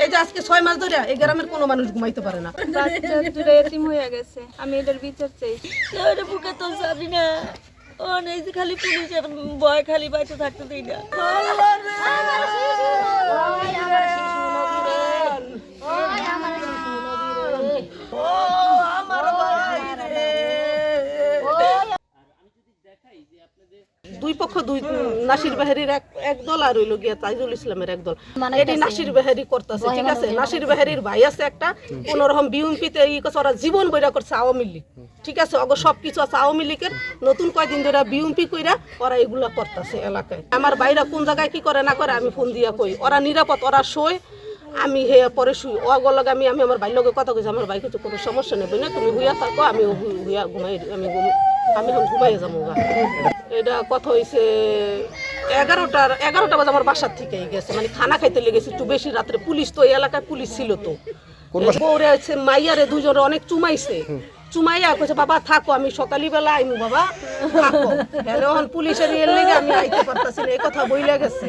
এই যে আজকে 6 মাস ধরে এই গ্রামের কোনো মানুষ ঘুমাইতে পারে না। বাচ্চা দুটো এতিম হয়ে গেছে, আমি এটার বিচার চাই। কেউ বুকে তো জানি না, ও নেই যে খালি পুলিশের ভয়, খালি বাইতে থাকতে দিই না। দুই পক্ষ দুই, নাসির বাহারির এক দল আর হইল গিয়া তাইজুল ইসলামের এক দল। এটি নাসির বাহারি করতেছে, ঠিক আছে। নাসির বাহারির ভাই আছে একটা, কোনোরকম বিএনপিতে ই করছে, ওরা জীবন বইরা করছে আওয়ামী লীগ, ঠিক আছে। অগ সবকিছু আছে আওয়ামী লীগের। নতুন কয়দিন ধরে বিএনপি কইরা ওরা এগুলা করতেছে এলাকায়। আমার ভাইরা কোন জায়গায় কি করে না করে আমি ফোন দিয়া কই, ওরা নিরাপদ, ওরা শোয়, আমি হে পরে শুই। অগলগে আমি আমার ভাইয়ের লগে কথা কইছি, আমার ভাই কিছু কোনো সমস্যা নেই না, তুমি হুইয়া থাকো, আমি হুইয়া ঘুমাই, আমি এখন ঘুমাই যাবো। এটা কথা হয়েছে 11টা বাজে আমার বাসার থেকে গেছে, মানে খানা খাইতে লেগেছে একটু বেশি রাত্রে। পুলিশ তো এই এলাকায় পুলিশ ছিল তো, বউরে আছে মাইয়ারে দুজনে অনেক চুমাইছে। চুমাইয়া কইছে বাবা থাকো, আমি সকালবেলা আইমু বাবা থাকো। এখন পুলিশের এর লেগে আমি আইতে পারতাছি না, এই কথা বইলা গেছে।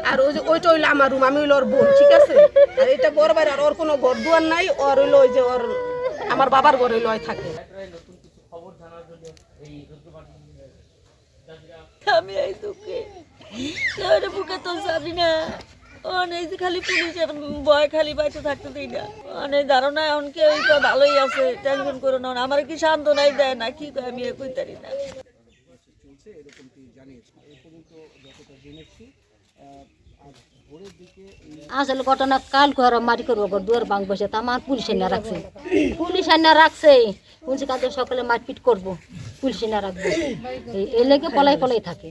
আর ওই যে ওইটা হইলো আমার রুম, আমি হইলো ওর বোন, ঠিক আছে। আর এটা ঘর বাইরে, আর ওর কোনো ঘর দুয়ার নাই। ওর হইলো ওই যে ওর আমার বাবার ঘর হইলো ওই থাকে। আমি এই দুঃখে কেউ বুকে তো জানি না, ও নেই যে খালি পুলিশের ভয়, খালি বাইতে থাকতে দিই না। অনেক ধারণা এখন কেউ তো ভালোই আছে, টেনশন করো না। আমার কি সান্ত্বনাই দেয় না, কি কয় আমি কইতারি না। আসলে ঘটনা কাল করে মাটি করবো দুয়ার বাং বসে, তা আমার পুলিশ এনে রাখছে, পুলিশ এনে রাখছে। বলছি কালকে সকালে মারপিট করবো, পুলিশ এনে রাখবো। এই লেগে পলাই পলাই থাকে।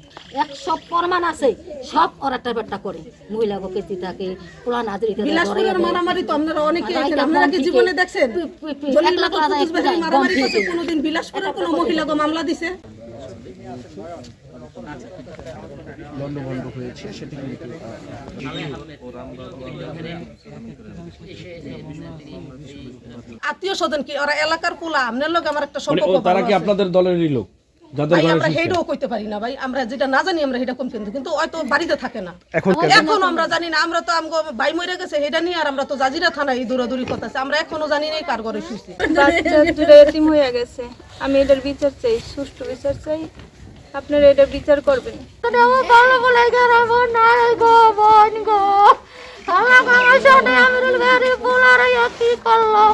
100 প্রমাণ আছে, সব ওর একটা বেটা করে। মহিলা কেসি থাকে, পুরান হাজরিতে বিলাসপুরের মারামারি তো আপনারা অনেকে এখানে, আপনারা কি জীবনে দেখছেন? মারামারি করছে কোনোদিন বিলাসপুরের কোনো মহিলা গো মামলা দিছে? লন্ডভন্ড হয়েছে সেটি কিন্তু আত্মীয় স্বজন কি ওরা এলাকার পোলা, আপনার লোক আমার একটা সম্পর্ক। তারা কি আপনাদের দলেরই লোক? ভাই আমরা হেডও কইতে পারি না ভাই, আমরা যেটা না জানি আমরা হেডা কম কিন্তু হয়তো বাড়িতে থাকে না, এখন আমরা জানি না। আমরা তো আমগো ভাই মরে গেছে হেডা নিয়ে, আর আমরা তো জাজিরা থানায় দৌড়াদৌড়ি করতেছি, আমরা এখনো জানি না কার ঘরে শুইছে। বাচ্চা দুটো এতিম হয়ে গেছে, আমি এটার বিচার চাই, সুষ্ঠু বিচার চাই। আপনারা এটা বিচার করবেন। কি করলো